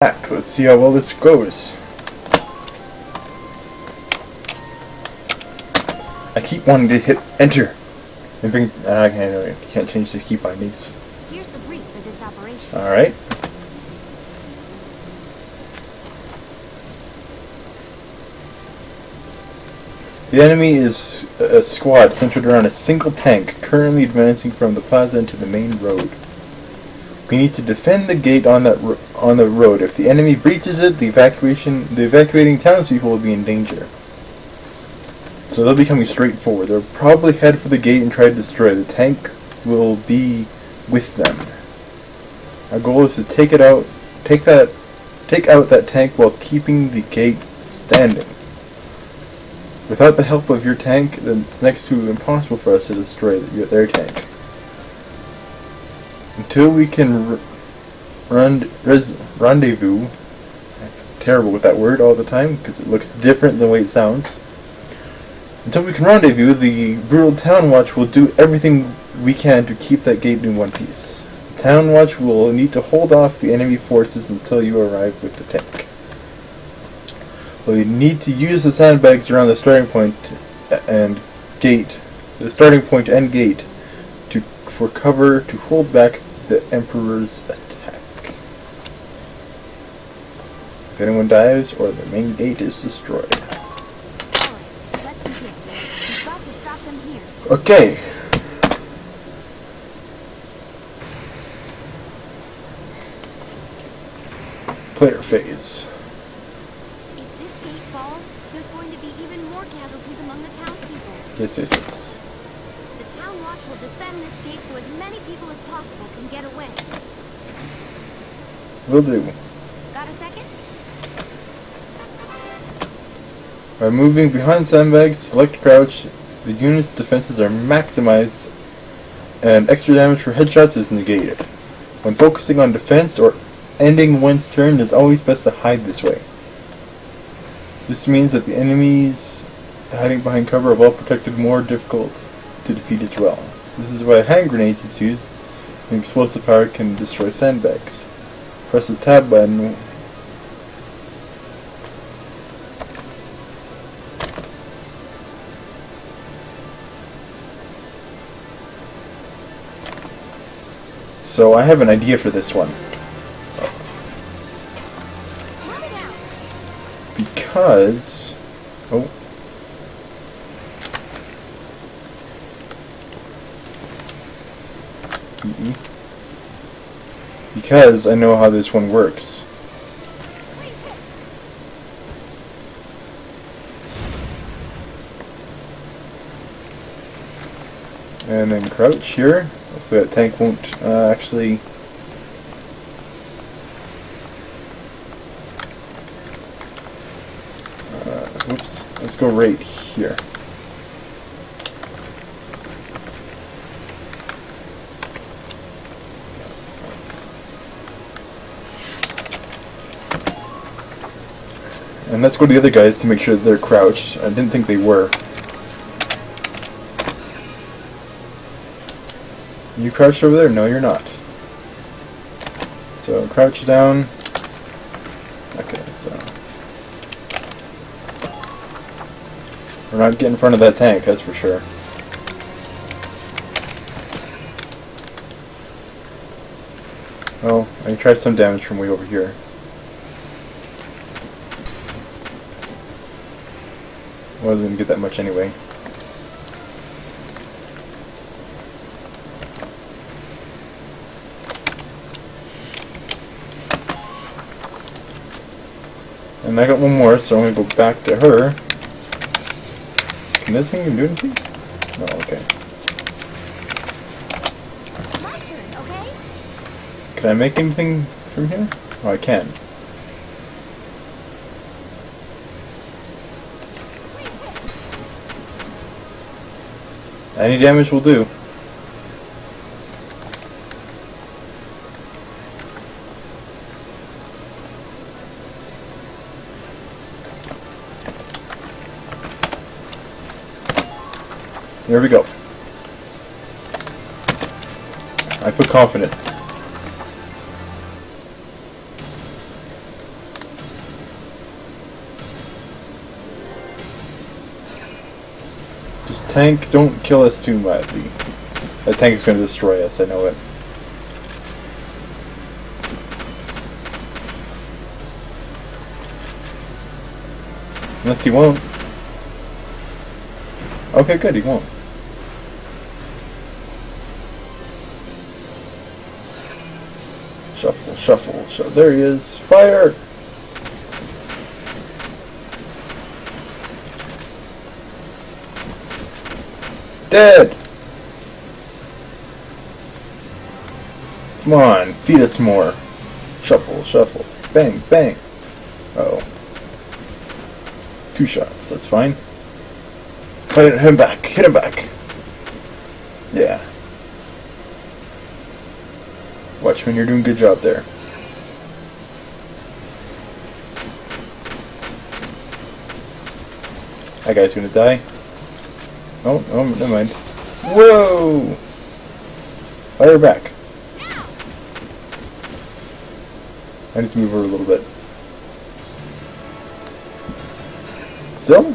Back. Let's see how well this goes. I keep wanting to hit enter and bring. I can't. You can't change the key bindings. Here's the brief for this operation. All right. The enemy is a squad centered around a single tank, currently advancing from the plaza into the main road. We need to defend the gate on the road. If the enemy breaches it, the evacuating townspeople will be in danger. So they'll be coming straight forward. They'll probably head for the gate and try to destroy it. The tank will be with them. Our goal is to take out that tank while keeping the gate standing. Without the help of your tank, then it's next to impossible for us to destroy their tank. Until we can rendezvous, I'm terrible with that word all the time because it looks different than the way it sounds. Until we can rendezvous, the brutal Town Watch will do everything we can to keep that gate in one piece. The Town Watch will need to hold off the enemy forces until you arrive with the tank. We need to use the sandbags around the starting point and gate, for cover to hold back the Emperor's attack. If anyone dies or the main gate is destroyed. Alright, let's begin. We've got to stop them here. Okay. Player phase. If this gate falls, there's going to be even more casualties among the townspeople. Yes. The Town Watch will defend this gate so as many people as possible can get away. Will do. Got a second? By moving behind sandbags, select crouch, the unit's defenses are maximized and extra damage for headshots is negated. When focusing on defense or ending one's turn, it is always best to hide this way. This means that the enemies hiding behind cover are well protected, more difficult to defeat as well. This is why hand grenades is used, and explosive power can destroy sandbags. Press the tab button. So I have an idea for this one. Because because I know how this one works. And then crouch here. Hopefully that tank won't actually. Whoops. Let's go right here. And let's go to the other guys to make sure that they're crouched. I didn't think they were. You crouched over there? No, you're not. So crouch down. Okay, so we're not getting in front of that tank, that's for sure. Oh, I tried some damage from way over here. Wasn't going to get that much anyway. And I got one more, so I'm going to go back to her. Can that thing even do anything? No, okay. My turn, okay? Can I make anything from here? Oh, I can. Any damage will do. There we go. I feel confident. Just tank, don't kill us too badly. That tank is going to destroy us, I know it. Unless he won't. Okay, good, he won't. Shuffle, shuffle, shuffle. There he is. Fire! Dead! Come on, feed us more. Shuffle, shuffle. Bang, bang. Uh oh. 2 shots, that's fine. Hit him back, hit him back. Yeah. Watchman, you're doing a good job there. That guy's gonna die. Oh, never mind. Whoa! Fire back. I need to move her a little bit. Still?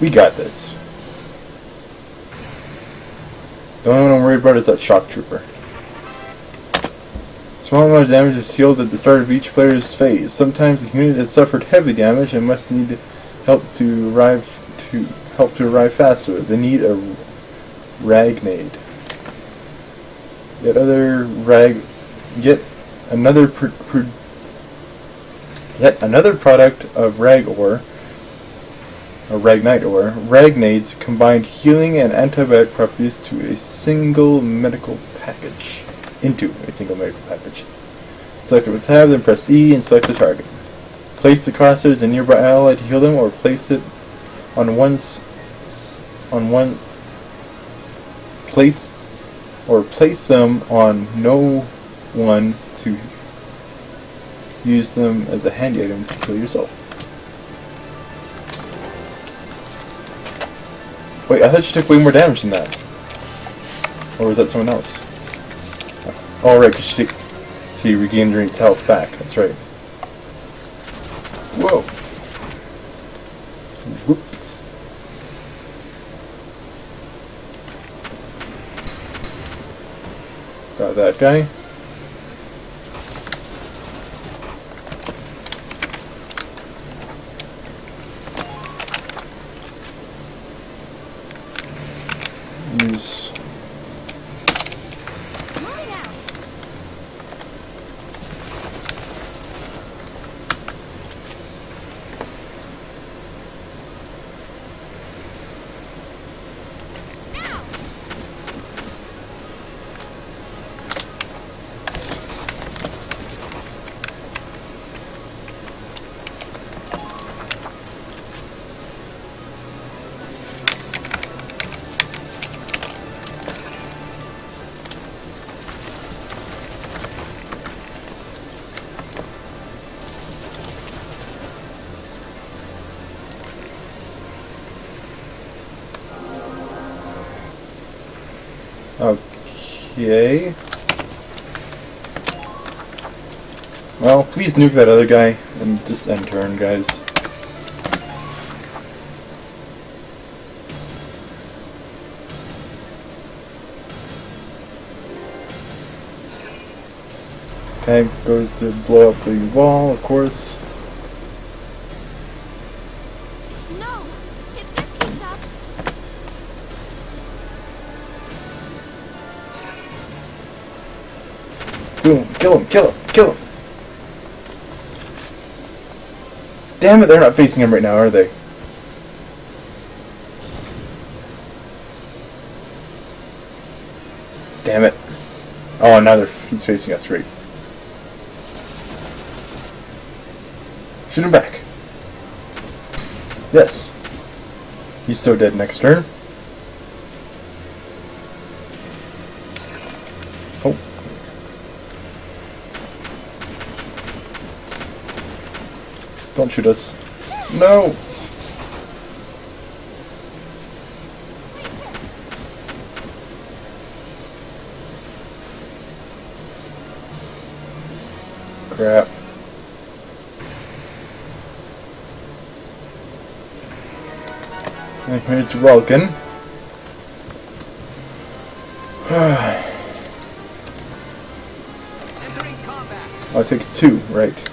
We got this. The only one I'm worried about is that shock trooper. Small amount of damage is healed at the start of each player's phase. Sometimes the unit has suffered heavy damage and must need help to arrive faster. They need a ragnade. Yet another product of rag ore. Or Ragnite ore, Ragnades combine healing and antibiotic properties into a single medical package. Select it with tab, then press E and select the target. Place the crosshairs in nearby ally to heal them, or place it on place them on no one to use them as a handy item to kill yourself. Wait, I thought she took way more damage than that. Or was that someone else? Oh, right, because she regained her health back. That's right. Whoa. Whoops. Got that guy. Use Okay. Well, please nuke that other guy and just end turn, guys. Tank goes to blow up the wall, of course. No! If this keeps up... Boom! Kill him! Kill him! Kill him! Damn it, they're not facing him right now, are they? Damn it. Oh, now he's facing us, right. Shoot him back. Yes. He's so dead next turn. Oh. Don't shoot us. No! Crap. And here's Vulcan. Entering combat. Oh, it takes 2, right.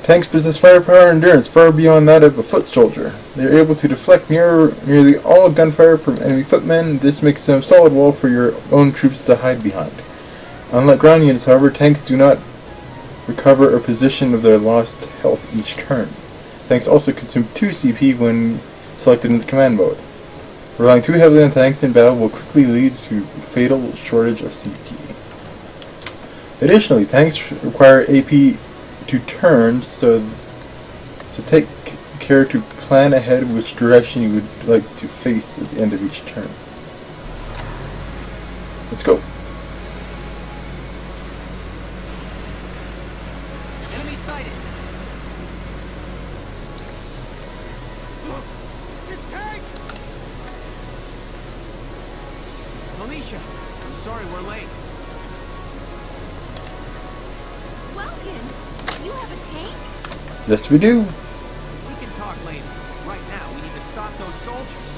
Tanks possess firepower and endurance far beyond that of a foot soldier. They are able to deflect nearly all gunfire from enemy footmen. This makes them a solid wall for your own troops to hide behind. Unlike ground units, however, tanks do not recover a position of their lost health each turn. Tanks also consume 2 CP when selected in the command mode. Relying too heavily on tanks in battle will quickly lead to fatal shortage of CP. Additionally, tanks require AP to turn, so take care to plan ahead which direction you would like to face at the end of each turn. Let's go. Enemy sighted. Tank! Alicia, I'm sorry we're late. Welkin, you have a tank? Yes, we do. We can talk later. Right now, we need to stop those soldiers.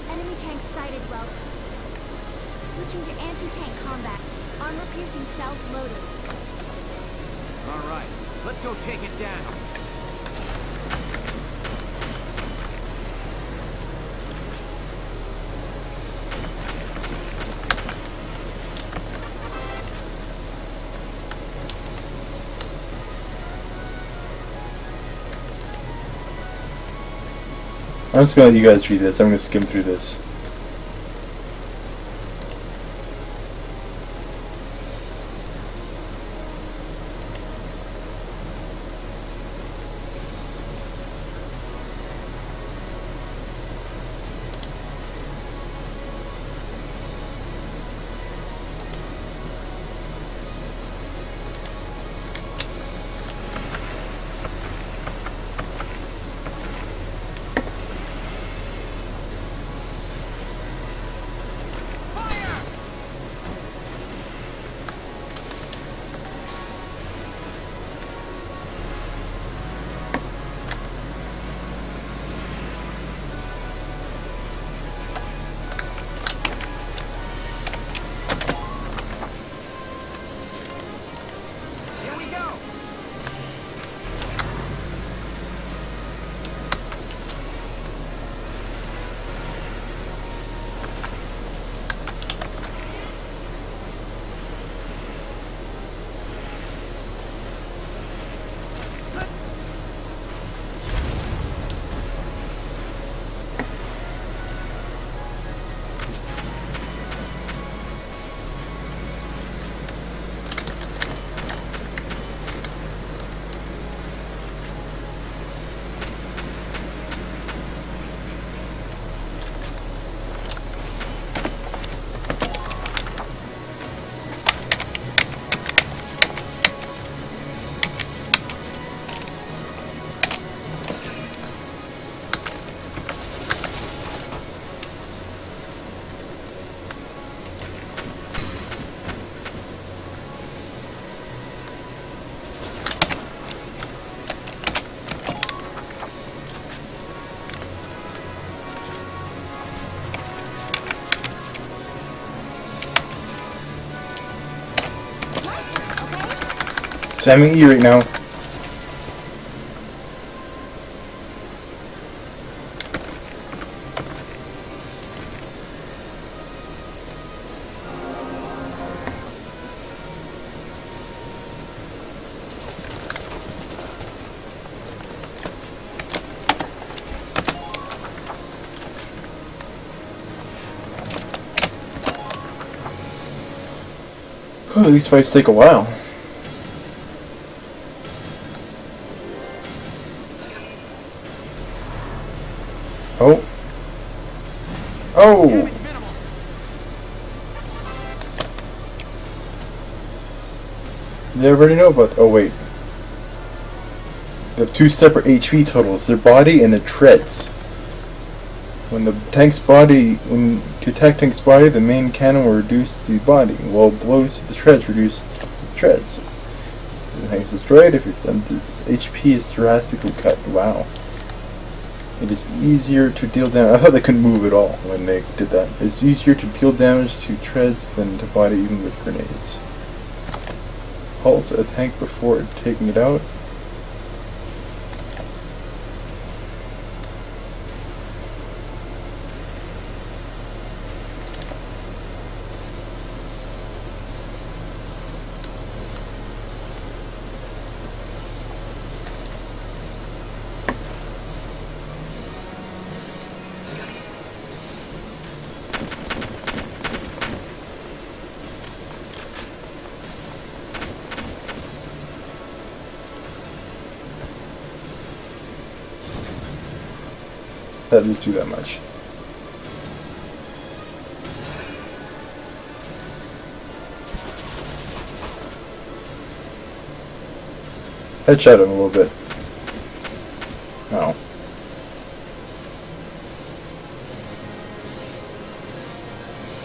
Enemy tank sighted, Welks. Switching to anti-tank combat. Armor-piercing shells loaded. All right, let's go take it down. I'm just gonna let you guys read this. I'm gonna skim through this. Here we go. Spamming E right now. Oh, these fights take a while. Oh. Oh! Damage minimal. You already know about... Oh, wait. They have 2 separate HP totals. Their body and their treads. When you attack tank's body, the main cannon will reduce the body, while blows to the treads reduce the treads. If the tank is destroyed, if its HP is drastically cut. Wow. It is easier to deal damage. I thought they couldn't move at all when they did that. It's easier to deal damage to treads than to body, even with grenades. Halt a tank before taking it out. That does do that much. Headshot him a little bit. Ow.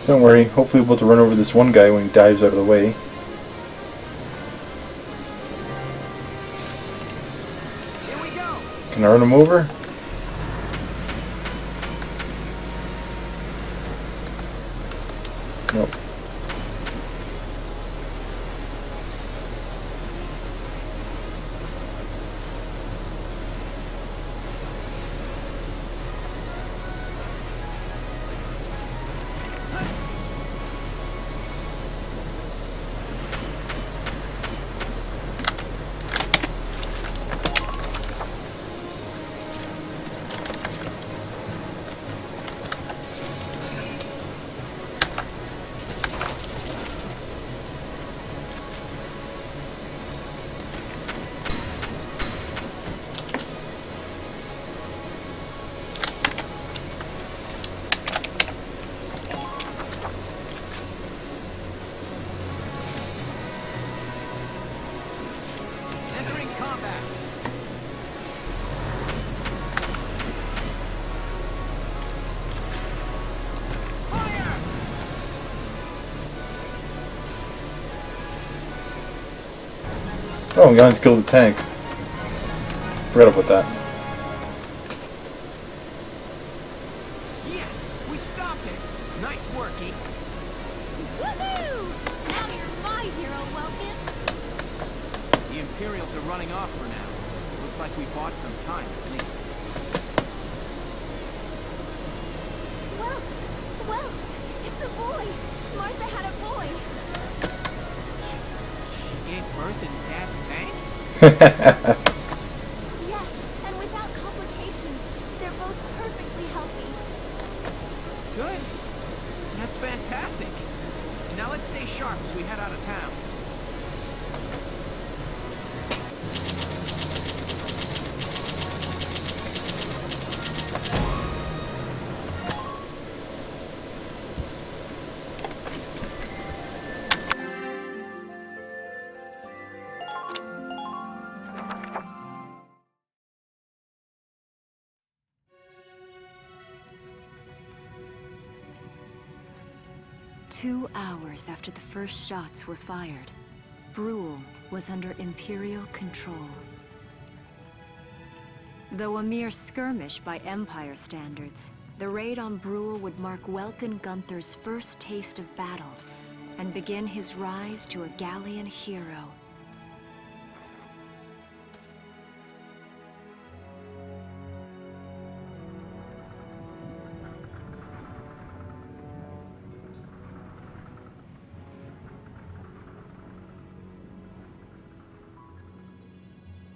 Don't worry, hopefully we'll be able to run over this one guy when he dives out of the way. Here we go. Can I run him over? Nope. Entering combat. Fire! Oh, guns killed the tank. Forgot about that. Yes, we stopped it. Nice worky. Woohoo! Now you're my hero, Welkin. The Imperials are running off for now. Looks like we bought some time at least. Welks, it's a boy. Martha had a boy. She gave birth in Dad's tank? Yes, and without complications. They're both perfectly healthy. Good. That's fantastic. Now let's stay sharp as we head out of town. Two hours after the first shots were fired, Brule was under Imperial control. Though a mere skirmish by Empire standards, the raid on Brule would mark Welkin Gunther's first taste of battle and begin his rise to a Gallian hero.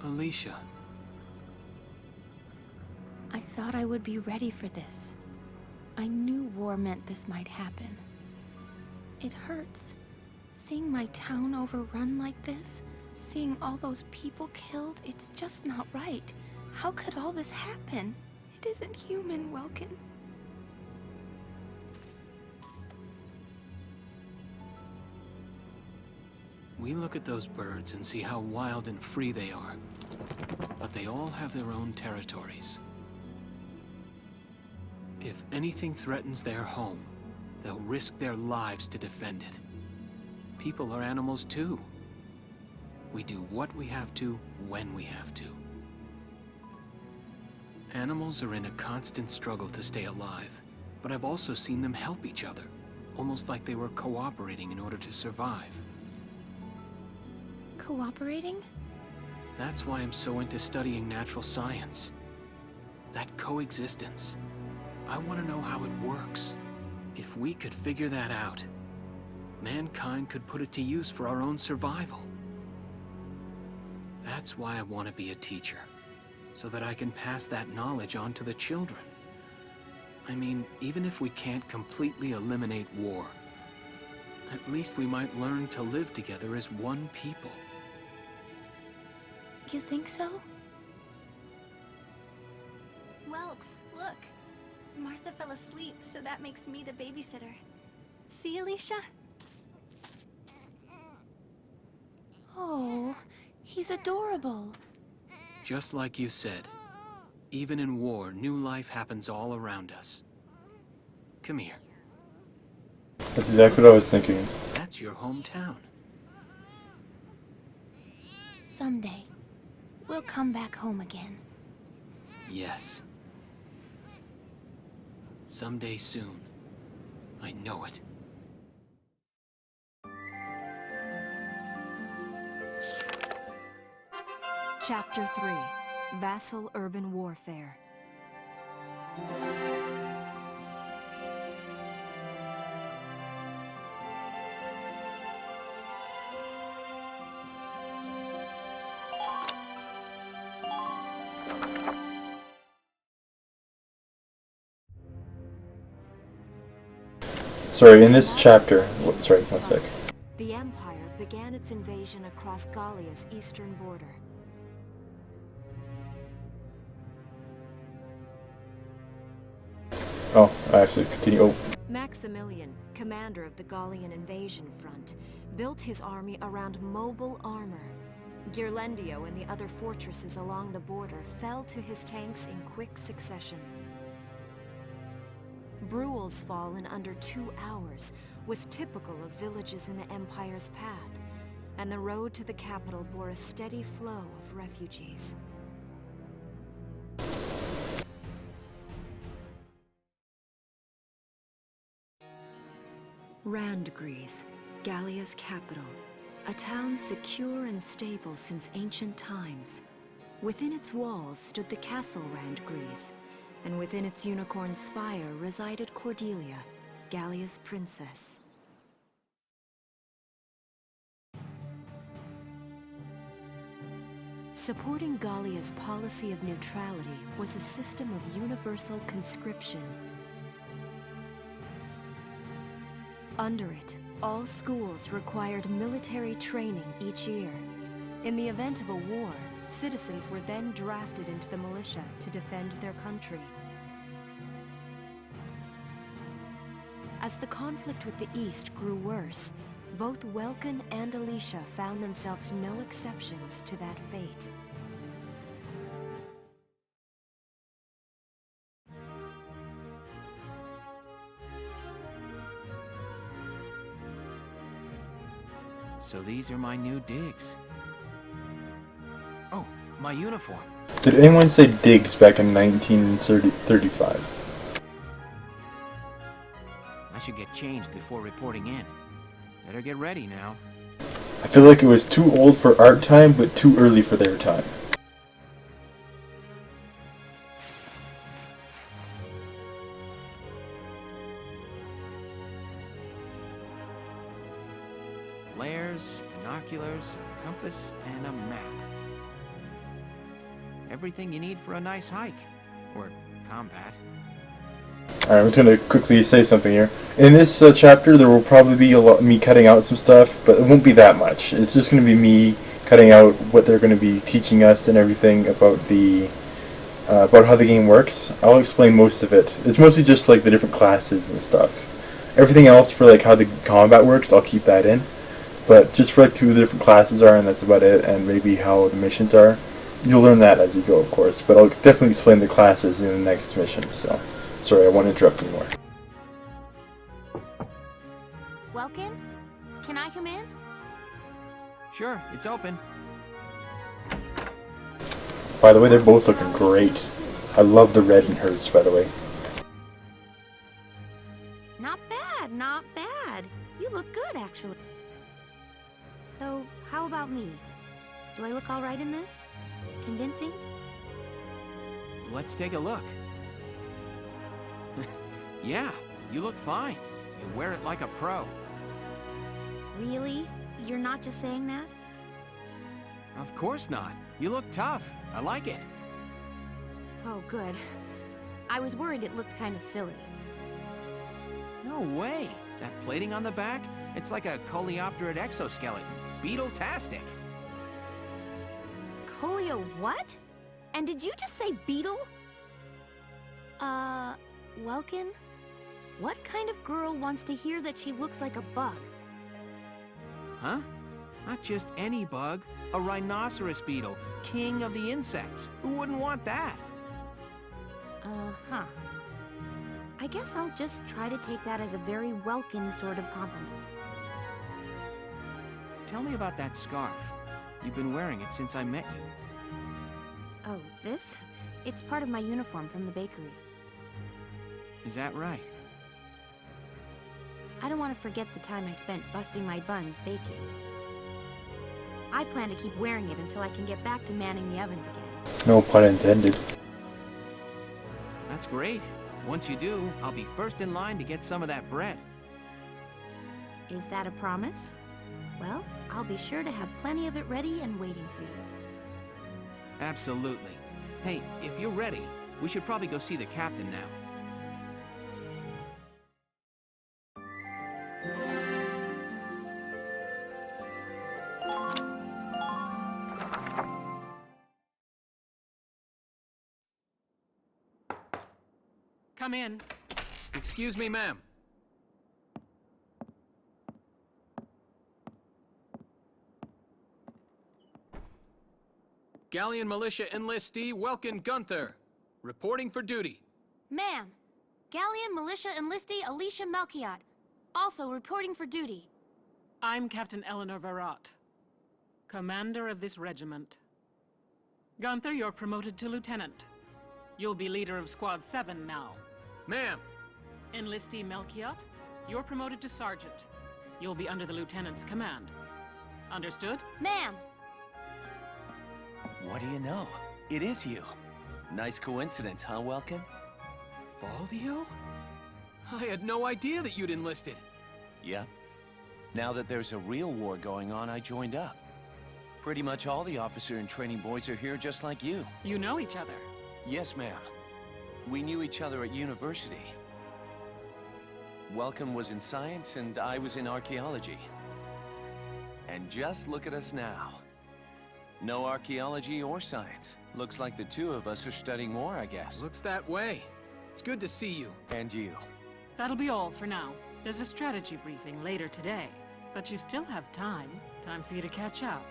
Alicia. I thought I would be ready for this. I knew war meant this might happen. It hurts. Seeing my town overrun like this, seeing all those people killed, it's just not right. How could all this happen? It isn't human, Welkin. We look at those birds and see how wild and free they are. But they all have their own territories. If anything threatens their home, they'll risk their lives to defend it. People are animals too. We do what we have to, when we have to. Animals are in a constant struggle to stay alive, but I've also seen them help each other, almost like they were cooperating in order to survive. Cooperating? That's why I'm so into studying natural science. That coexistence. I want to know how it works. If we could figure that out, mankind could put it to use for our own survival. That's why I want to be a teacher, so that I can pass that knowledge on to the children. I mean, even if we can't completely eliminate war, at least we might learn to live together as one people. You think so? Whelks, look. Martha fell asleep, so that makes me the babysitter. See, Alicia? Oh, he's adorable. Just like you said, even in war, new life happens all around us. Come here. That's exactly what I was thinking. That's your hometown. Someday, we'll come back home again. Yes. Someday soon. I know it. Chapter 3. Vassal Urban Warfare. Sorry, in this chapter... Sorry, one sec. The Empire began its invasion across Gallia's eastern border. Oh, I have to continue. Oh, Maximilian, commander of the Gallian invasion front, built his army around mobile armor. Ghirlandaio and the other fortresses along the border fell to his tanks in quick succession. Bruhl's fall in under 2 hours was typical of villages in the Empire's path, and the road to the capital bore a steady flow of refugees. Randgries, Gallia's capital, a town secure and stable since ancient times. Within its walls stood the castle Randgries, and within its unicorn spire resided Cordelia, Gallia's princess. Supporting Gallia's policy of neutrality was a system of universal conscription. Under it, all schools required military training each year. In the event of a war, citizens were then drafted into the militia to defend their country. As the conflict with the East grew worse, both Welkin and Alicia found themselves no exceptions to that fate. So these are my new digs. Oh, my uniform. did anyone say digs back in 1935? I should get changed before reporting in. Better get ready now. I feel like it was too old for our time, but too early for their time. Flares, binoculars, a compass, and a map. Everything you need for a nice hike. Or combat. Alright, I'm just gonna quickly say something here. In this chapter, there will probably be a lot me cutting out some stuff, but it won't be that much. It's just gonna be me cutting out what they're gonna be teaching us and everything about the about how the game works. I'll explain most of it. It's mostly just like the different classes and stuff. Everything else for like how the combat works, I'll keep that in. But just for like who the different classes are, and that's about it, and maybe how the missions are. you'll learn that as you go, of course. But I'll definitely explain the classes in the next mission. So, sorry, I won't interrupt anymore. Welcome? Can I come in? Sure, it's open. By the way, they're both looking great. I love the red in hers, by the way. Not bad, not bad. You look good, actually. So, how about me? Do I look all right in this? Convincing? Let's take a look. Yeah, you look fine. You wear it like a pro. Really? You're not just saying that? Of course not. You look tough. I like it. Oh, good. I was worried it looked kind of silly. No way. That plating on the back, it's like a coleopterate exoskeleton. Beetle-tastic. Colio what? And did you just say beetle? Welkin? What kind of girl wants to hear that she looks like a bug? Huh? Not just any bug. A rhinoceros beetle, king of the insects. Who wouldn't want that? Uh-huh. I guess I'll just try to take that as a very welcome sort of compliment. Tell me about that scarf. You've been wearing it since I met you. Oh, this? It's part of my uniform from the bakery. Is that right? I don't want to forget the time I spent busting my buns baking. I plan to keep wearing it until I can get back to manning the ovens again. No pun intended. That's great. Once you do, I'll be first in line to get some of that bread. Is that a promise? Well, I'll be sure to have plenty of it ready and waiting for you. Absolutely. Hey, if you're ready, we should probably go see the captain now. Come in. Excuse me, ma'am. Galleon Militia enlistee Welkin Gunther, reporting for duty. Ma'am, Galleon Militia Enlistee Alicia Melchiot, also reporting for duty. I'm Captain Eleanor Varrot, commander of this regiment. Gunther, you're promoted to lieutenant. You'll be leader of Squad 7 now. Ma'am. Enlistee Melchiot, you're promoted to sergeant. You'll be under the lieutenant's command. Understood? Ma'am! What do you know? It is you. Nice coincidence, huh, Welkin? Valdio? I had no idea that you'd enlisted. Yep. Now that there's a real war going on, I joined up. Pretty much all the officer and training boys are here just like you. You know each other. Yes, ma'am. We knew each other at university. Welcome was in science and I was in archaeology. And just look at us now. No archaeology or science. Looks like the two of us are studying more, I guess. Looks that way. It's good to see you. And you. That'll be all for now. There's a strategy briefing later today. But you still have time. Time for you to catch up.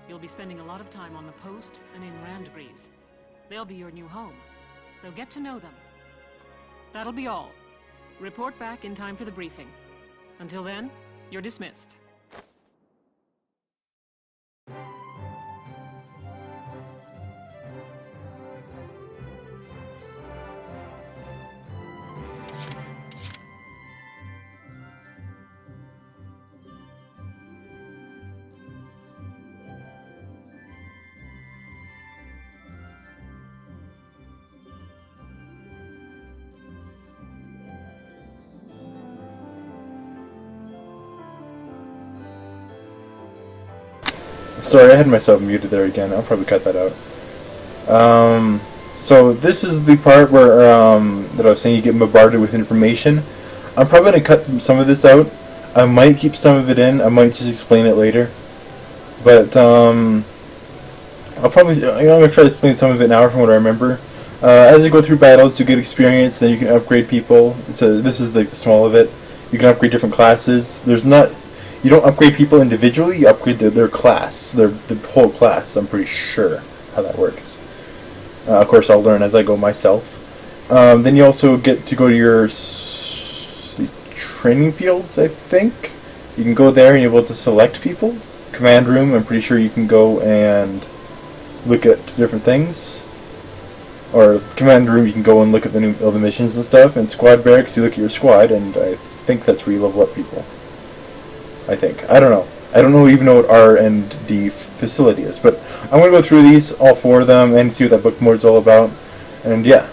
You'll be spending a lot of time on the post and in Randgrees. They'll be your new home. So get to know them. That'll be all. Report back in time for the briefing. Until then, you're dismissed. Sorry, I had myself muted there again. I'll probably cut that out. So this is the part where that I was saying you get bombarded with information. I'm probably going to cut some of this out. I might keep some of it in. I might just explain it later. But I'm going to try to explain some of it now from what I remember. As you go through battles, you get experience. Then you can upgrade people. So this is like the small of it. You can upgrade different classes. There's not. You don't upgrade people individually, you upgrade their class, the whole class. I'm pretty sure how that works. Of course, I'll learn as I go myself. Then you also get to go to your training fields, I think. You can go there and you're able to select people. Command room, I'm pretty sure you can go and look at different things. Or command room, you can go and look at all the missions and stuff. And squad barracks, you look at your squad, and I think that's where you level up people. I think. I don't know. I don't even know what R and D facility is, but I'm going to go through these, all 4 of them, and see what that book mode's all about. And yeah.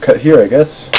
Cut here, I guess.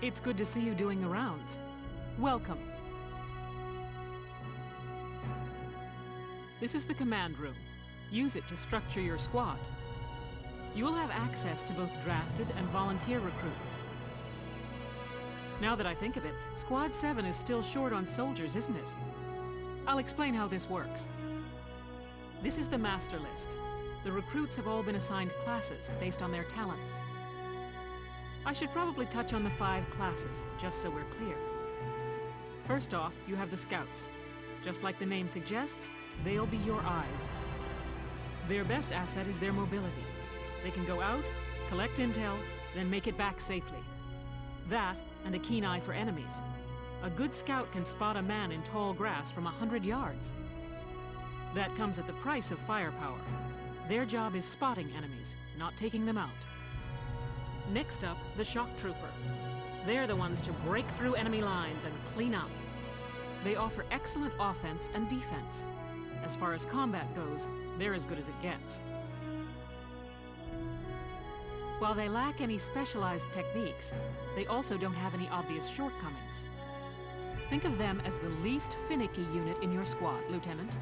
It's good to see you doing the rounds. Welcome. This is the command room. Use it to structure your squad. You will have access to both drafted and volunteer recruits. Now that I think of it, Squad 7 is still short on soldiers, isn't it? I'll explain how this works. This is the master list. The recruits have all been assigned classes based on their talents. I should probably touch on the 5 classes, just so we're clear. First off, you have the scouts. Just like the name suggests, they'll be your eyes. Their best asset is their mobility. They can go out, collect intel, then make it back safely. That, and a keen eye for enemies. A good scout can spot a man in tall grass from 100 yards. That comes at the price of firepower. Their job is spotting enemies, not taking them out. Next up, the shock trooper. They're the ones to break through enemy lines and clean up. They offer excellent offense and defense. As far as combat goes, they're as good as it gets. While they lack any specialized techniques, they also don't have any obvious shortcomings. Think of them as the least finicky unit in your squad, Lieutenant.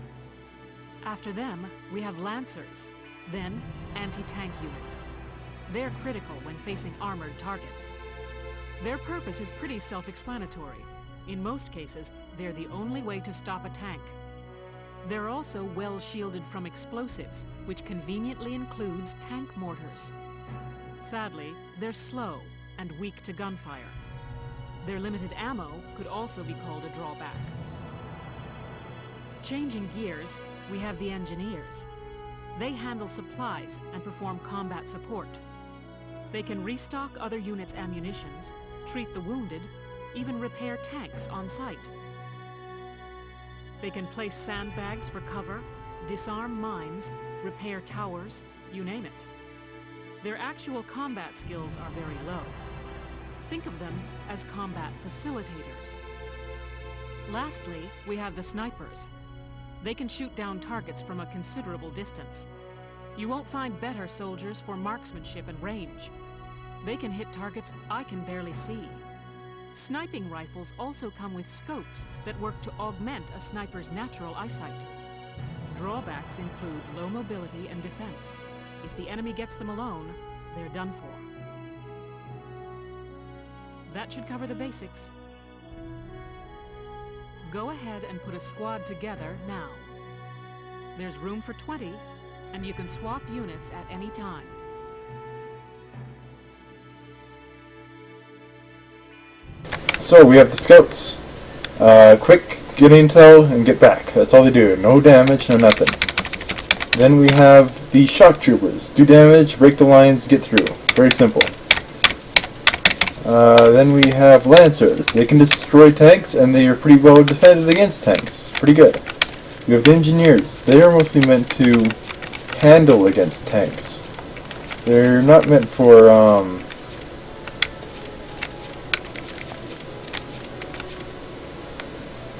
After them, we have Lancers, then anti-tank units. They're critical when facing armored targets. Their purpose is pretty self-explanatory. In most cases, they're the only way to stop a tank. They're also well shielded from explosives, which conveniently includes tank mortars. Sadly, they're slow and weak to gunfire. Their limited ammo could also be called a drawback. Changing gears, we have the engineers. They handle supplies and perform combat support. They can restock other units' ammunitions, treat the wounded, even repair tanks on site. They can place sandbags for cover, disarm mines, repair towers, you name it. Their actual combat skills are very low. Think of them as combat facilitators. Lastly, we have the snipers. They can shoot down targets from a considerable distance. You won't find better soldiers for marksmanship and range. They can hit targets I can barely see. Sniping rifles also come with scopes that work to augment a sniper's natural eyesight. Drawbacks include low mobility and defense. If the enemy gets them alone, they're done for. That should cover the basics. Go ahead and put a squad together now. There's room for 20, and you can swap units at any time. So we have the scouts. Quick, get intel and get back. That's all they do. No damage, no nothing. Then we have the shock troopers. Do damage, break the lines, get through. Very simple. Then we have lancers. They can destroy tanks, and they are pretty well defended against tanks. Pretty good. We have the engineers. They are mostly meant to handle against tanks. They're not meant for,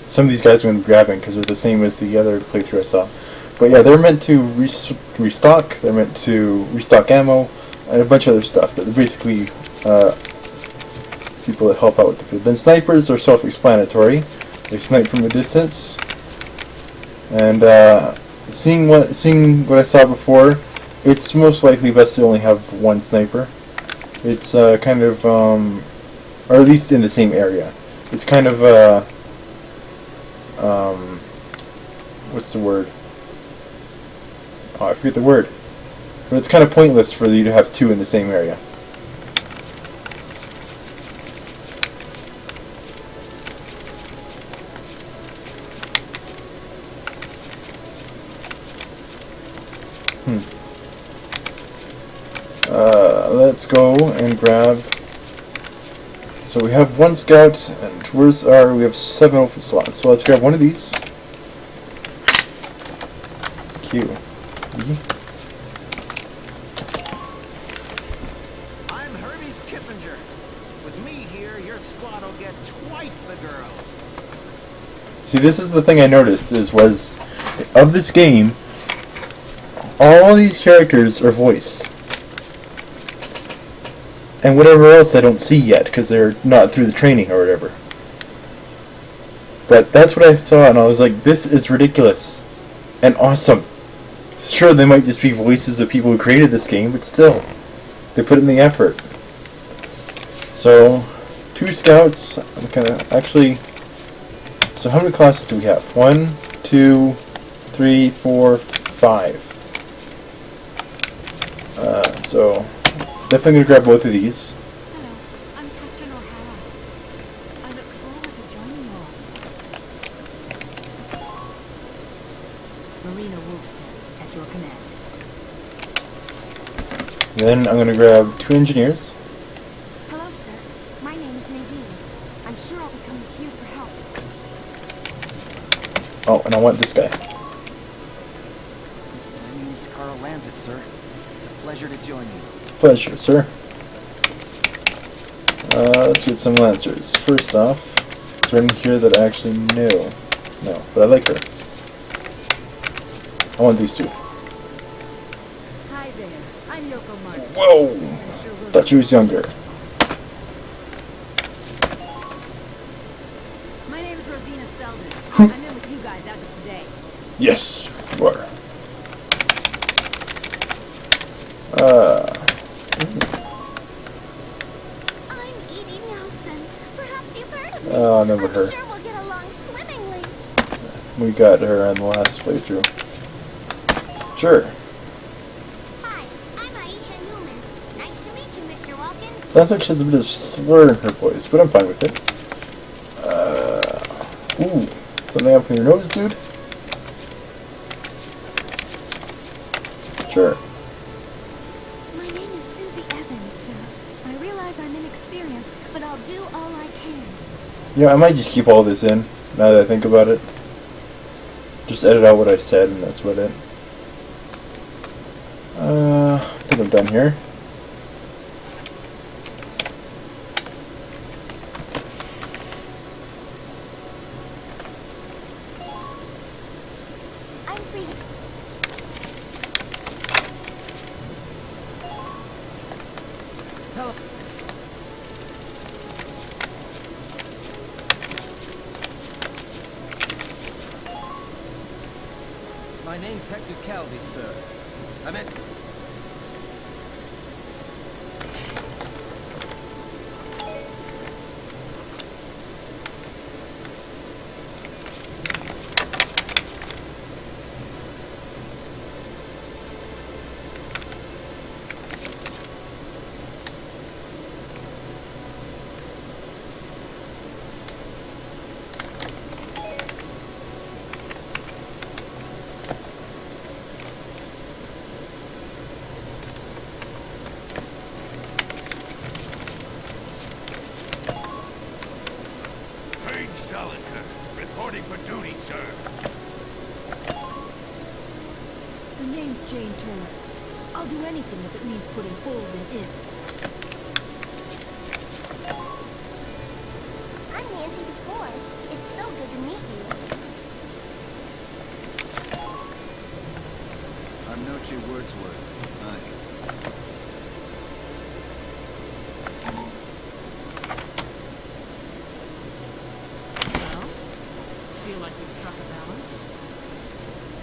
some of these guys I'm going to be grabbing because they're the same as the other playthrough I saw. But yeah, they're meant to restock, they're meant to restock ammo, and a bunch of other stuff. They're basically people that help out with the field. Then snipers are self-explanatory. They snipe from a distance. And seeing what I saw before, it's most likely best to only have one sniper. It's kind of, or at least in the same area. It's kind of, what's the word? Oh, I forget the word. But it's kind of pointless for you to have two in the same area. Let's go and grab. So we have one scout, and where's our? We have 7 open slots. So let's grab one of these. Q. I'm Hermes Kissinger. With me here, your squad will get twice the girls. See, this is the thing I noticed was of this game, all these characters are voiced. And whatever else I don't see yet, because they're not through the training or whatever. But that's what I saw, and I was like, this is ridiculous. And awesome. Sure, they might just be voices of people who created this game, but still. They put in the effort. So, 2 scouts. I'm gonna actually... So how many classes do we have? 1, 2, 3, 4, 5. So... Definitely going to grab both of these. Hello, I'm Captain O'Hara. I look forward to joining you all. Marina Wolfston, at your command. Then I'm going to grab 2 engineers. Hello, sir. My name is Nadine. I'm sure I'll be coming to you for help. Oh, and I want this guy. My name is Carl Lancet, sir. It's a pleasure to join you. Pleasure, sir. Let's get some lancers. First off, is there any here that I actually know? No, but I like her. I want these 2. Hi there. I'm Yoko Martin. Whoa! Thought she was younger. My name is Rosina Selden. I'm in with you guys as of today. Yes, you are. I'm Edie Nelson. Perhaps you've heard of me. Oh, I remember her. I'm sure we'll get along swimmingly. We got her on the last playthrough. Sure. Hi, I'm Aisha Newman. Nice to meet you, Mr. Walken. Sounds like she has a bit of slur in her voice, but I'm fine with it. Ooh, something up in your nose, dude? Sure. My name is Susie Evans, sir. I realize I'm inexperienced, but I'll do all I can. Yeah, I might just keep all this in, now that I think about it. Just edit out what I said, and that's about it. I think I'm done here. I'm free. Hello. My name's Hector Calvi, sir. I meant... Taylor. I'll do anything if it means putting holes in ifs. I'm Nancy DeFore. It's so good to meet you. I'm Noche Wordsworth. Hi. Well, feel like you've struck a balance?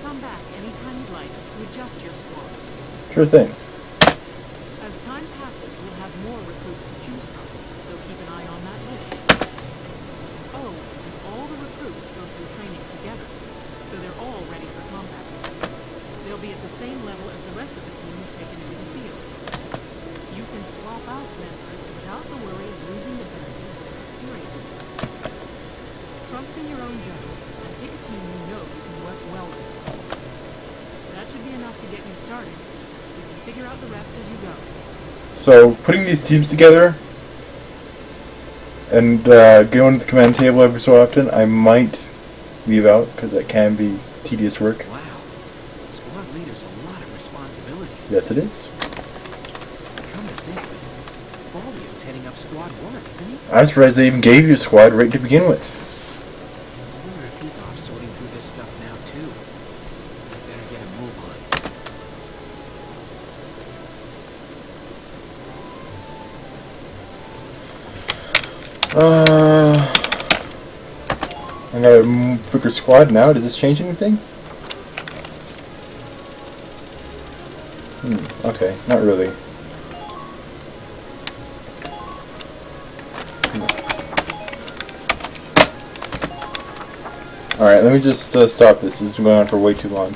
Come back anytime you'd like to adjust your squad. Sure thing. As time passes, we'll have more recruits to choose from, so keep an eye on that list. Oh, and all the recruits go through training together, so they're all ready for combat. They'll be at the same level as the rest of the team you've taken into the field. You can swap out members without the worry of losing the benefit of their experience. Trust in your own judgment, and pick a team you know you can work well with. That should be enough to get you started. You can figure out the rest as you go. So, putting these teams together and going to the command table every so often, I might leave out because that can be tedious work. Wow. Squad leader's a lot of responsibility. Yes, it is. Come to think of it, Balio's heading up Squad 1, isn't he? I'm surprised they even gave you a squad right to begin with. I wonder if he's off sorting through this stuff now, too. I better get a move on. I got a bigger squad now. Does this change anything? Okay, not really. Alright, let me just stop this. This is going on for way too long.